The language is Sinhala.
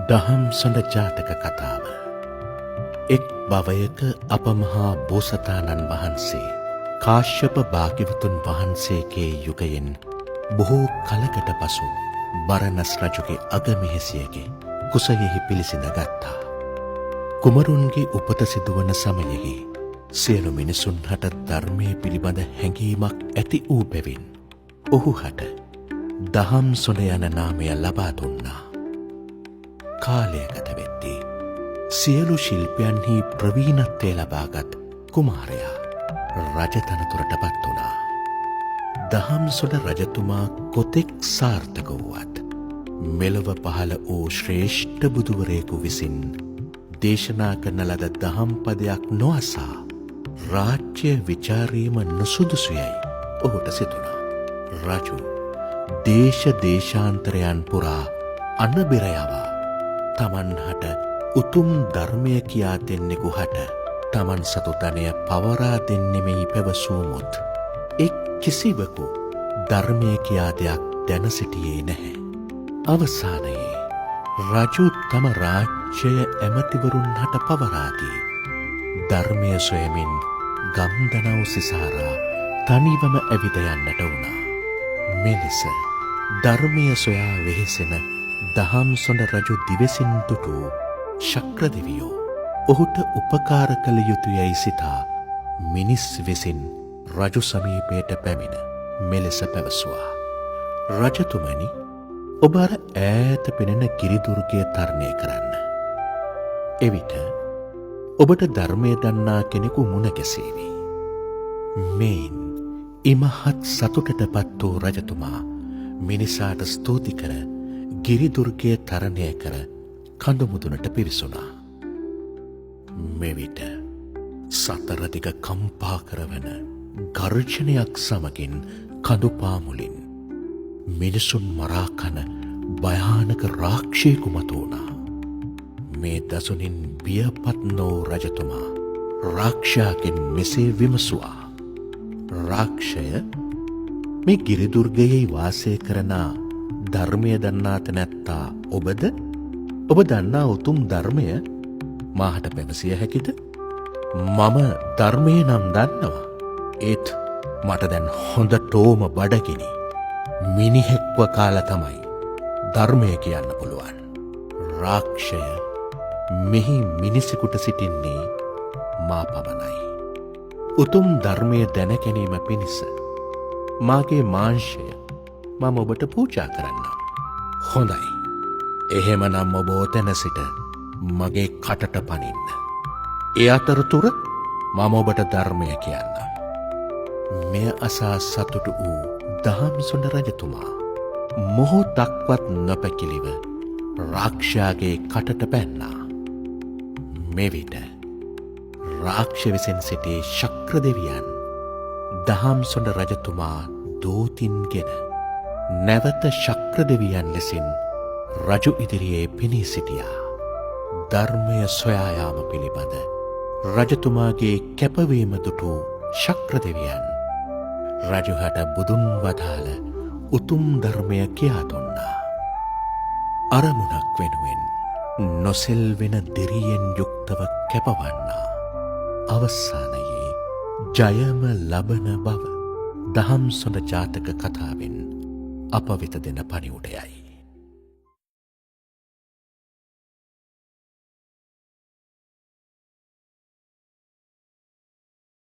දහම් සොඬ ජාතක කතාව. එක් භවයක අප මහා බෝසතාණන් වහන්සේ කාශ්‍යප භාග්‍යවතුන් වහන්සේගේ යුගයෙන් බොහෝ කලකට පසු බරණස් රජුගේ අගමෙහෙසියගේ කුසයෙහි පිළිසිඳ ගත්තා. කුමරුන්ගේ උපත සිදුවන සමයෙහි සියලු මිනිසුන් හට ධර්මය පිළිබඳ හැඟීමක් ඇති වූ බැවින් ඔහු හට දහම් සොඬ යන නාමය ලබා දුන්නා. කාලය ගත වෙද්දී සියලු ශිල්පයන්හි ප්‍රවීණත්වය ලබාගත් කුමාරයා රජතනතුරට පත් වුණා. දහම් සොඬ රජතුමා කොතෙක් සාර්ථක වුවත් මෙලොව පහළ වූ ශ්‍රේෂ්ඨ බුදුවරයෙකු විසින් දේශනා කරන ලද දහම් පදයක් නොඅසා රාජ්‍ය විචාරීම නුසුදුසුයයි ඔහුට සිතුණා. රජු දේශ දේශාන්තරයන් පුරා අනබෙර යවා තමන් හට උතුම් ධර්මය කියා දෙන්නෙකු හට තමන් සතු ධනය පවරා දෙන්නෙමෙහි පැවසූමුත් එක් කිසිවකු ධර්මය කියා දෙයක් දැන සිටියේ නැහැ. අවසානයේ රජු තම රාජ්‍යය ඇමතිවරුන් හට පවරාදී ධර්මය සොයමින් ගම්දනව් සිසාරා තනිවම ඇවිද යන්නට වුණා. මෙලෙස ධර්මය සොයා වෙහෙසෙන දහම් සොඬ රජු දිවෙසින් දුටු ශක්‍රදෙවියෝ ඔහුට උපකාර කළ යුතුයයි සිතා මිනිස් විසින් රජු සමීපයට පැමිණ මෙලෙස පැවසුවා. රජතුමනි, ඔබ අර ඈත පෙනෙන ගිරිදුර්ගය තරණය කරන්න. එවිට ඔබට ධර්මය දන්නා කෙනෙකු මුණ ගැසේවි. මෙයින් ඉමහත් සතුටට පත් වූ රජතුමා මිනිසාට ස්තුති කර ගිරිදුර්ගය තරණය කර කඳුමුදුනට පිවිසුණා. මෙවිට සතරදිග කම්පා කරවන ගර්ජනයක් සමගින් කඳුපාමුලින් මිනිසුන් මරාකන භයානක රාක්ෂයෙකු මතු වුණා. මේ දසුනින් බියපත් නො රජතුමා රාක්ෂයාගෙන් මෙසේ විමසුවා. රාක්ෂය, මේ ගිරිදුර්ගයෙහි වාසය කරන ධර්මය දන්නා තැනැත්තා ඔබද? ඔබ දන්නා උතුම් ධර්මය මාහට පැවසිය හැකිද? මම ධර්මය නම් දන්නවා. ඒත් මට දැන් හොඳටෝම බඩගිනි. මිනිහෙක්ව කාලා තමයි ධර්මය කියන්න පුළුවන්. රාක්ෂය, මෙහි මිනිසෙකුට සිටින්නේ මා පමණයි. උතුම් ධර්මය දැන ගැනීම පිණිස මාගේ මාංශය මම ඔබට පූජා කරන්නම්. හොඳයි. එහෙමනම් ඔබ ඔතැන සිට මගේ කටට පනින්න. ඒ අතරතුර මම ඔබට ධර්මය කියන්නම්. මෙය අසා සතුටු වූ දහම් සොඬ රජතුමා මොහොතක්වත් නොපැකිලිව රාක්ෂයාගේ කටට පැන්නා. මෙවිට රාක්ෂ විසින් සිටි ශක්‍රදෙවියන් දහම් සොඬ රජතුමා දූතින්ගෙන නැවත ශක්‍රදෙවියන් ලෙසින් රජු ඉදිරියේ පෙනී සිටියා. ධර්මය සොයායාම පිළිබඳ රජතුමාගේ කැපවීම දුටු ශක්‍රදෙවියන් රජුහට බුදුන් වදාළ උතුම් ධර්මය කියා දුන්නා. අරමුණක් වෙනුවෙන් නොසෙල්වෙන දිරියෙන් යුක්තව කැපවන්නා අවසානයේ ජයම ලබන බව දහම් සොඬ ජාතක කතාවෙන් අප වෙත දෙන පණිවුඩයයි.